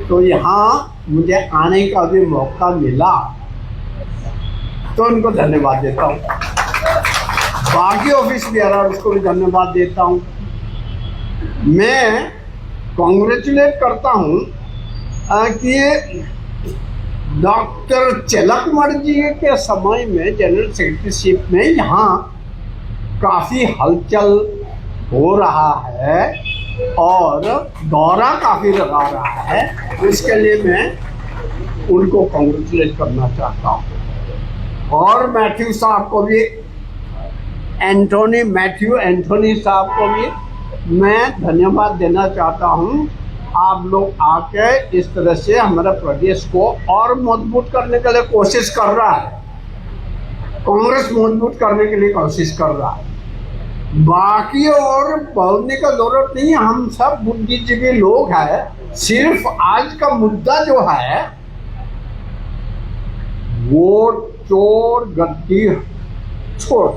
तो यहाँ मुझे आने का भी मौका मिला, तो उनको धन्यवाद देता हूँ। बाकी ऑफिस बेयरर्स को भी धन्यवाद देता हूँ। मैं कॉन्ग्रेचुलेट करता हूँ कि डॉक्टर तिलकवर्मा जी के समय में जनरल सेक्रेटरीशिप में यहाँ काफ़ी हलचल हो रहा है और दौरा काफ़ी लगा रहा है। इसके लिए मैं उनको कॉन्ग्रेचुलेट करना चाहता हूँ। और मैथ्यू साहब को भी, मैथ्यू एंथोनी साहब को भी मैं धन्यवाद देना चाहता हूँ। आप लोग आके इस तरह से हमारे प्रदेश को और मजबूत करने के लिए कोशिश कर रहा है, कांग्रेस मजबूत करने के लिए कोशिश कर रहा है। बाकी और बोलने का जरूरत नहीं, हम सब बुद्धिजीवी लोग हैं। सिर्फ आज का मुद्दा जो है वो चोर गद्दी छोड़,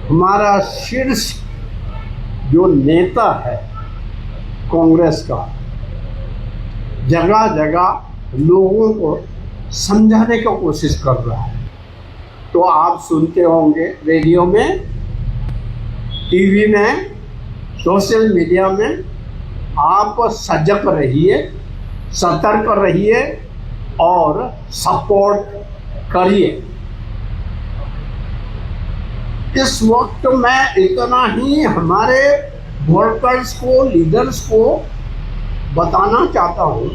हमारा शीर्ष जो नेता है कांग्रेस का जगह जगह लोगों को समझाने की कोशिश कर रहा है। तो आप सुनते होंगे रेडियो में, टीवी में, सोशल मीडिया में। आप सजग रहिए, सतर्क रहिए और सपोर्ट करिए। इस वक्त मैं इतना ही हमारे वर्कर्स को, लीडर्स को बताना चाहता हूँ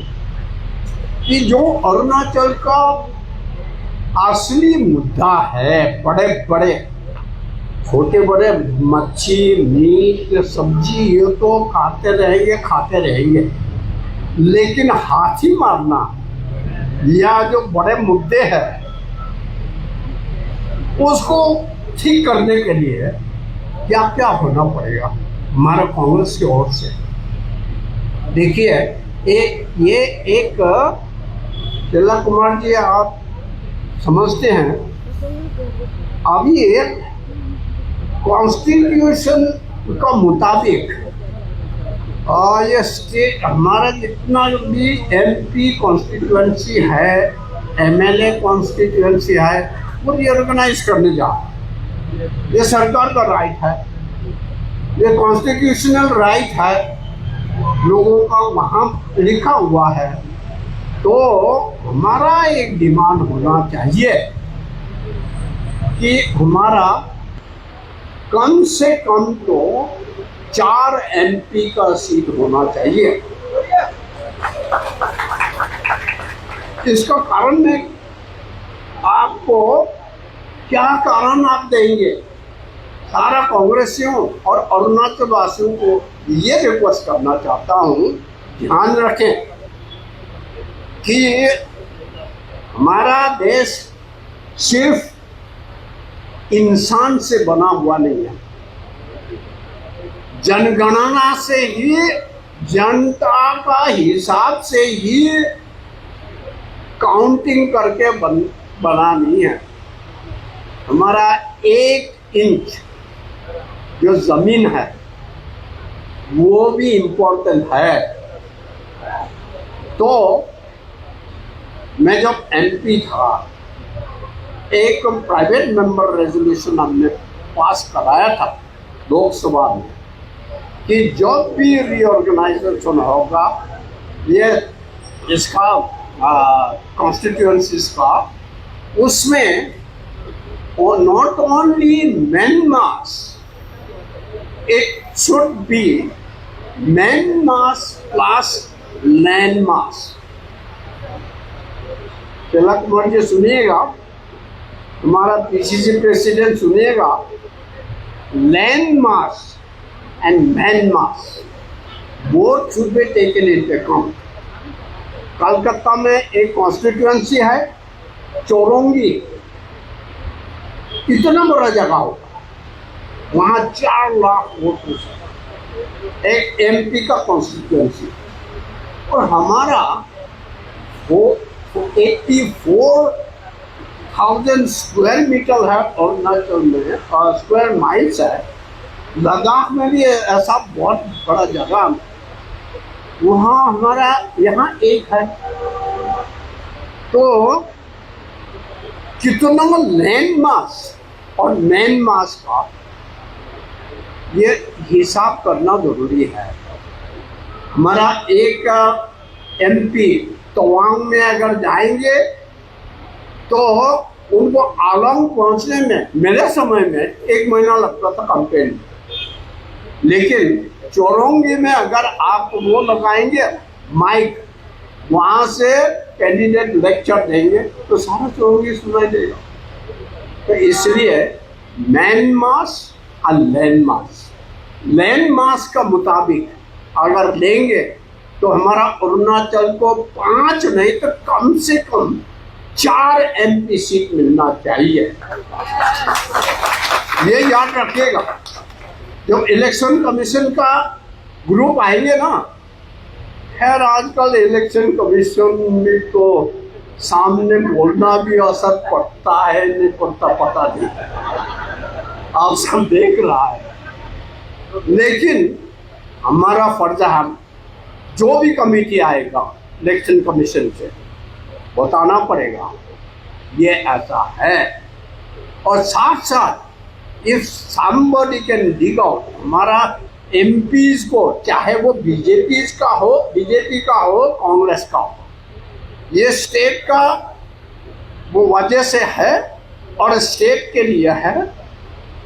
कि जो अरुणाचल का असली मुद्दा है, बड़े बड़े छोटे बड़े मच्छी, मीट, सब्जी ये तो खाते रहेंगे, लेकिन हाथी मारना या जो बड़े मुद्दे हैं उसको ठीक करने के लिए क्या क्या होना पड़ेगा हमारा कांग्रेस की ओर से। देखिए, ये एक तिलकवर्मा जी, आप समझते हैं अभी एक कॉन्स्टिट्यूशन का मुताबिक ये स्टेट, हमारा जितना भी एमपी कॉन्स्टिट्यूएंसी है, एमएलए कॉन्स्टिट्यूएंसी है, वो रीऑर्गेनाइज करने जा रहा है। ये सरकार का राइट है, ये कॉन्स्टिट्यूशनल राइट है, लोगों का वहाँ लिखा हुआ है। तो हमारा एक डिमांड होना चाहिए कि हमारा कम से कम तो 4 एमपी का सीट होना चाहिए। इसका कारण मैं आपको क्या कारण आप देंगे, सारा कांग्रेसियों और अरुणाचल वासियों को ये रिक्वेस्ट करना चाहता हूँ, ध्यान रखें कि हमारा देश सिर्फ इंसान से बना हुआ नहीं है। जनगणना से ही, जनता का हिसाब से ही काउंटिंग करके बना नहीं है। हमारा 1 इंच जो जमीन है वो भी इम्पोर्टेंट है। तो मैं जब एमपी था, एक प्राइवेट मेंबर रेजोल्यूशन हमने पास कराया था लोकसभा में कि जब भी रीऑर्गेनाइजेशन होगा ये इसका कॉन्स्टिट्यूएंसीज का, उसमें not only main mass, it should be main mass plus land mass. Tilak Varma जी सुनिएगा, हमारा पीसीसी प्रेसिडेंट सुनिएगा, land mass and man mass both should be taken into account. Calcutta में एक कॉन्स्टिट्यूएंसी है चौरंगी, इतना बड़ा जगह होगा, वहाँ 4 लाख वोटर्स, एक एमपी का कॉन्स्टिट्यूएंसी। और हमारा वो 84,000 स्क्वायर मीटर है अरुणाचल में, स्क्वायर माइल्स है। लद्दाख में भी ऐसा बहुत बड़ा जगह, वहाँ हमारा यहाँ एक है, तो कितना लैंड मास और मैन मास का ये हिसाब करना जरूरी है। हमारा एक MP तवांग में अगर जाएंगे तो उनको आलोंग पहुंचने में मेरे समय में 1 महीना लगता था कैंपेन में, लेकिन चौरोंगी में अगर आप वो लगाएंगे माइक, वहां से कैंडिडेट लेक्चर देंगे तो सारा चौरोंगी सुनाई देगा। तो इसलिए मैन मास और लैंड मास का मुताबिक अगर लेंगे तो हमारा अरुणाचल को 5 नहीं तो कम से कम 4 MP सीट मिलना चाहिए। ये याद रखिएगा। जब इलेक्शन कमीशन का ग्रुप आएंगे ना, खैर आजकल इलेक्शन कमीशन में तो सामने बोलना भी असर पड़ता है नहीं पड़ता पता नहीं, आप सब देख रहा है। लेकिन हमारा फर्ज है, जो भी कमेटी आएगा इलेक्शन कमीशन से बताना पड़ेगा ये ऐसा है। और साथ साथ if somebody can dig out, हमारा MPs को, चाहे वो बीजेपी का हो कांग्रेस का हो, ये स्टेट का वो वजह से है और स्टेट के लिए है,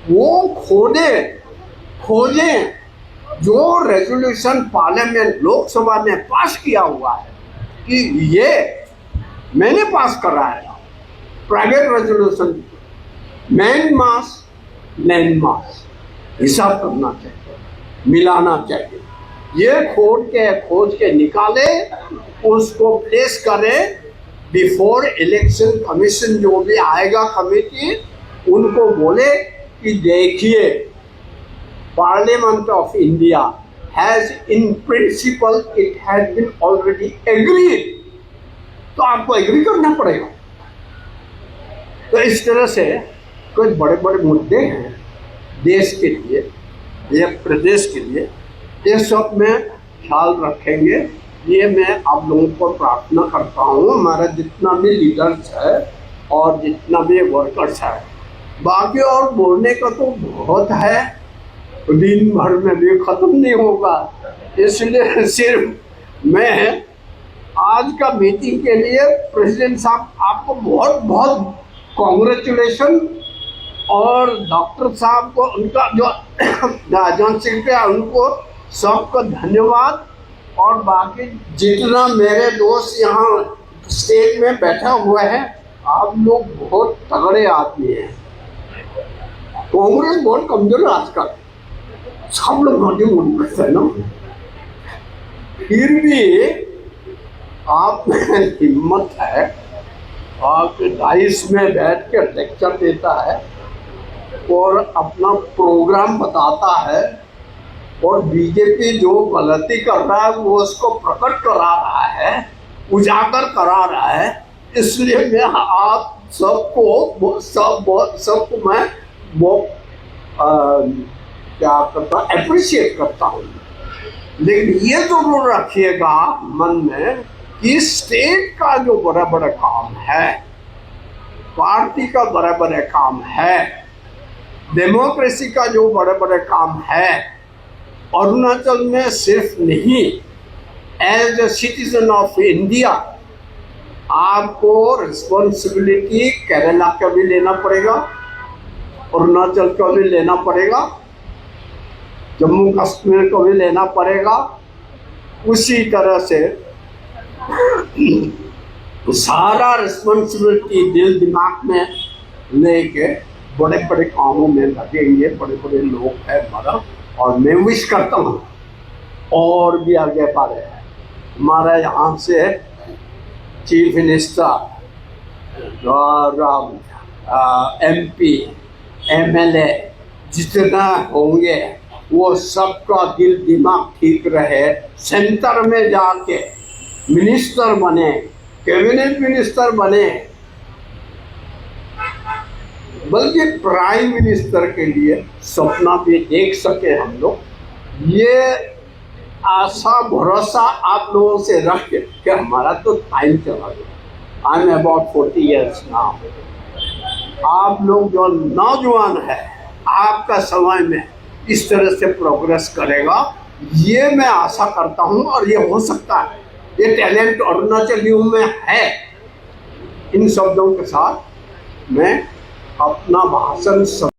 वो खोजें जो रेजोल्यूशन पार्लियामेंट लोकसभा ने पास किया हुआ है कि ये मैंने पास कराया, प्राइवेट रेजोल्यूशन, मैन मास लैंड मास हिसाब करना चाहिए, मिलाना चाहिए। ये खोज के निकाले, उसको प्लेस करे बिफोर इलेक्शन कमीशन जो भी आएगा कमेटी, उनको बोले कि देखिए parliament of India has in principle it has been already agreed, तो आपको एग्री करना पड़ेगा। तो इस तरह से कुछ बड़े बड़े मुद्दे हैं देश के लिए या प्रदेश के लिए, ये सब में ख्याल रखेंगे। ये मैं आप लोगों को प्रार्थना करता हूँ, हमारा जितना भी लीडर्स है और जितना भी वर्कर्स है, बाकी और बोलने का तो बहुत है, दिन भर में भी खत्म नहीं होगा, इसलिए सिर्फ मैं आज का मीटिंग के लिए प्रेसिडेंट साहब आपको बहुत बहुत कॉन्ग्रेचुलेशन, और डॉक्टर साहब को उनका जो जॉइंट सेक्रेटरी उनको सबको धन्यवाद, और बाकी जितना मेरे दोस्त यहाँ स्टेज में बैठा हुआ है, आप लोग बहुत तगड़े आदमी हैं। कांग्रेस बहुत कमजोर है आजकल, सब लोग मोटी करते हैं ना, फिर भी आप में हिम्मत है, आपके डाइस में बैठ कर लेक्चर देता है और अपना प्रोग्राम बताता है, और बीजेपी जो गलती कर रहा है वो उसको प्रकट करा रहा है, उजागर करा रहा है। इसलिए मैं आप सबको मैं वो क्या करता अप्रिशिएट करता हूँ। लेकिन ये जरूर रखिएगा मन में कि स्टेट का जो बड़ा बड़ा काम है, पार्टी का बड़ा बड़ा काम है, डेमोक्रेसी का जो बड़े बड़े काम है, अरुणाचल में सिर्फ नहीं, as a citizen of India आपको रिस्पॉन्सिबिलिटी केरला का भी लेना पड़ेगा, अरुणाचल का भी लेना पड़ेगा, जम्मू कश्मीर को भी लेना पड़ेगा। उसी तरह से सारा रिस्पॉन्सिबिलिटी दिल दिमाग में लेके बड़े बड़े कामों में लगेंगे। बड़े बड़े लोग हैं हमारा, और मैं विश करता हूँ और भी आगे बढ़े। हमारा यहाँ से चीफ मिनिस्टर और MP MLA जितना होंगे वो सबका दिल दिमाग ठीक रहे, सेंटर में जाके मिनिस्टर बने, कैबिनेट मिनिस्टर बने, बल्कि प्राइम मिनिस्टर के लिए सपना भी देख सके हम लोग। ये आशा भरोसा आप लोगों से रख के कि हमारा तो टाइम चला गया, I am about 40 years now, आप लोग जो नौजवान है आपका समय में इस तरह से प्रोग्रेस करेगा, ये मैं आशा करता हूँ। और ये हो सकता है, ये टैलेंट अरुणाचलियों में है। इन शब्दों के साथ मैं अपना भाषण